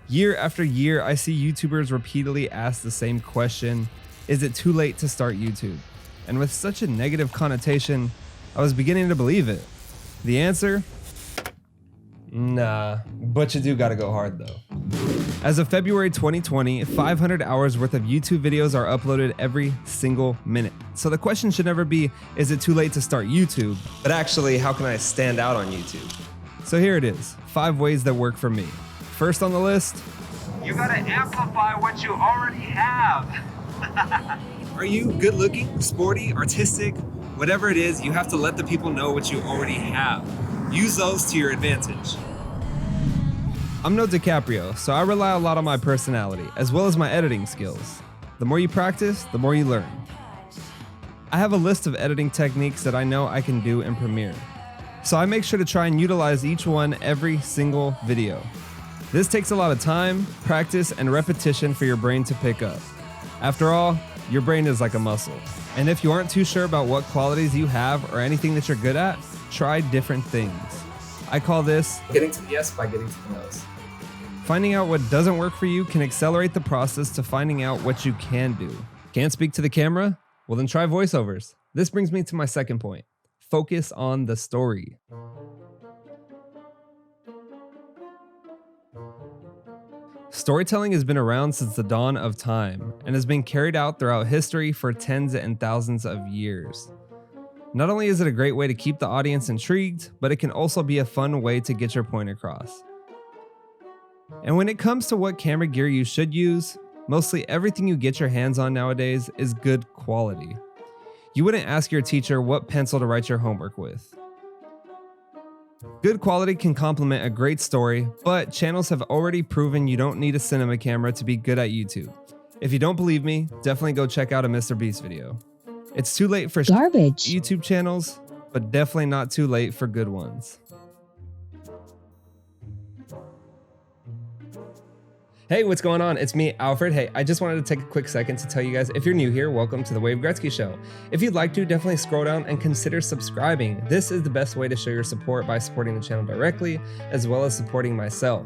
Year after year, I see YouTubers repeatedly ask the same question: is it too late to start YouTube? And with such a negative connotation, I was beginning to believe it. The answer? Nah, but you do gotta go hard though. As of February 2020, 500 hours worth of YouTube videos are uploaded every single minute. So the question should never be, is it too late to start YouTube? But actually, how can I stand out on YouTube? So here it is, 5 ways that work for me. First on the list, you gotta amplify what you already have. Are you good looking, sporty, artistic? Whatever it is, you have to let the people know what you already have. Use those to your advantage. I'm no DiCaprio, so I rely a lot on my personality, as well as my editing skills. The more you practice, the more you learn. I have a list of editing techniques that I know I can do in Premiere, so I make sure to try and utilize each one every single video. This takes a lot of time, practice, and repetition for your brain to pick up. After all, your brain is like a muscle. And if you aren't too sure about what qualities you have or anything that you're good at, try different things. I call this getting to the yes by getting to the no's. Finding out what doesn't work for you can accelerate the process to finding out what you can do. Can't speak to the camera? Well, then try voiceovers. This brings me to my second point. Focus on the story. Storytelling has been around since the dawn of time and has been carried out throughout history for tens and thousands of years. Not only is it a great way to keep the audience intrigued, but it can also be a fun way to get your point across. And when it comes to what camera gear you should use, mostly everything you get your hands on nowadays is good quality. You wouldn't ask your teacher what pencil to write your homework with. Good quality can complement a great story, but channels have already proven you don't need a cinema camera to be good at YouTube. If you don't believe me, definitely go check out a Mr. Beast video. It's too late for garbage YouTube channels, but definitely not too late for good ones. Hey, what's going on? It's me, Alfred. Hey, I just wanted to take a quick second to tell you guys, if you're new here, welcome to the Wade Gretzky Show. If you'd like to, definitely scroll down and consider subscribing. This is the best way to show your support by supporting the channel directly, as well as supporting myself.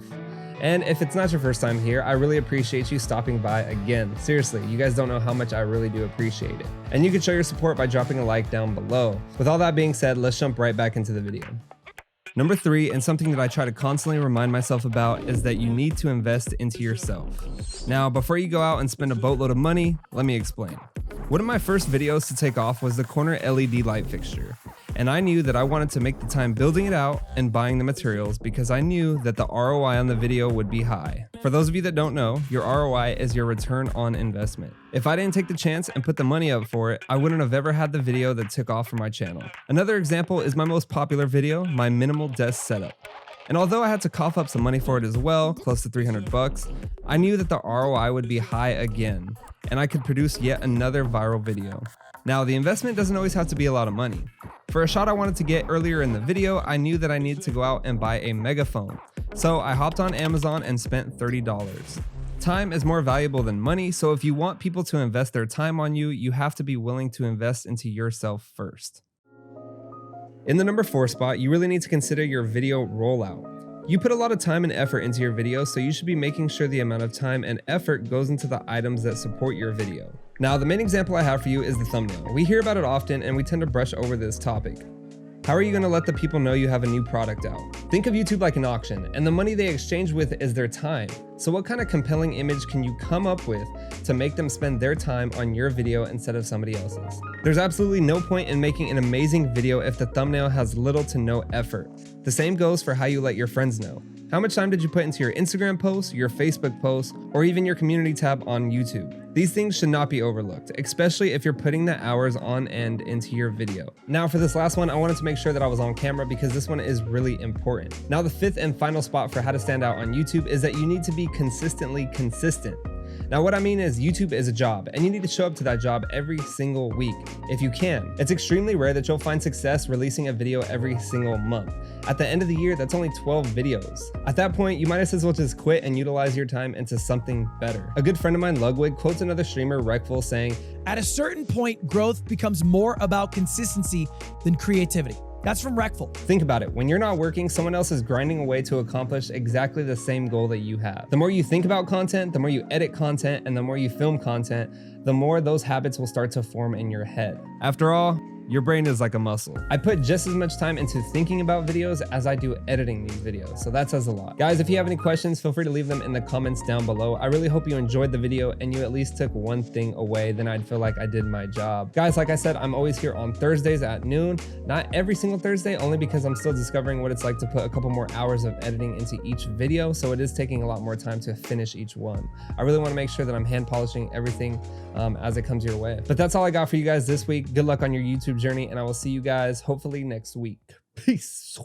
And if it's not your first time here, I really appreciate you stopping by again. Seriously, you guys don't know how much I really do appreciate it. And you can show your support by dropping a like down below. With all that being said, let's jump right back into the video. Number 3, and something that I try to constantly remind myself about, is that you need to invest into yourself. Now, before you go out and spend a boatload of money, let me explain. One of my first videos to take off was the corner LED light fixture. And I knew that I wanted to make the time building it out and buying the materials because I knew that the ROI on the video would be high. For those of you that don't know, your ROI is your return on investment. If I didn't take the chance and put the money up for it, I wouldn't have ever had the video that took off for my channel. Another example is my most popular video, my minimal desk setup. And although I had to cough up some money for it as well, close to 300 bucks, I knew that the ROI would be high again, and I could produce yet another viral video. Now, the investment doesn't always have to be a lot of money. For a shot I wanted to get earlier in the video, I knew that I needed to go out and buy a megaphone. So I hopped on Amazon and spent $30. Time is more valuable than money, so if you want people to invest their time on you, you have to be willing to invest into yourself first. In the number 4 spot, you really need to consider your video rollout. You put a lot of time and effort into your video, so you should be making sure the amount of time and effort goes into the items that support your video. Now, the main example I have for you is the thumbnail. We hear about it often and we tend to brush over this topic. How are you going to let the people know you have a new product out? Think of YouTube like an auction, and the money they exchange with is their time. So what kind of compelling image can you come up with to make them spend their time on your video instead of somebody else's? There's absolutely no point in making an amazing video if the thumbnail has little to no effort. The same goes for how you let your friends know. How much time did you put into your Instagram posts, your Facebook posts, or even your community tab on YouTube? These things should not be overlooked, especially if you're putting the hours on end into your video. Now for this last one, I wanted to make sure that I was on camera because this one is really important. Now the 5th and final spot for how to stand out on YouTube is that you need to be consistently consistent. Now what I mean is YouTube is a job and you need to show up to that job every single week if you can. It's extremely rare that you'll find success releasing a video every single month. At the end of the year, that's only 12 videos. At that point, you might as well just quit and utilize your time into something better. A good friend of mine, Ludwig, quotes another streamer, Reckful, saying, "At a certain point, growth becomes more about consistency than creativity." That's from Reckful. Think about it. When you're not working, someone else is grinding away to accomplish exactly the same goal that you have. The more you think about content, the more you edit content, and the more you film content, the more those habits will start to form in your head. After all, your brain is like a muscle. I put just as much time into thinking about videos as I do editing these videos, so that says a lot. Guys, if you have any questions, feel free to leave them in the comments down below. I really hope you enjoyed the video and you at least took one thing away, then I'd feel like I did my job. Guys, like I said, I'm always here on Thursdays at noon. Not every single Thursday, only because I'm still discovering what it's like to put a couple more hours of editing into each video, so it is taking a lot more time to finish each one. I really want to make sure that I'm hand polishing everything as it comes your way. But that's all I got for you guys this week. Good luck on your YouTube journey, and I will see you guys hopefully next week. Peace.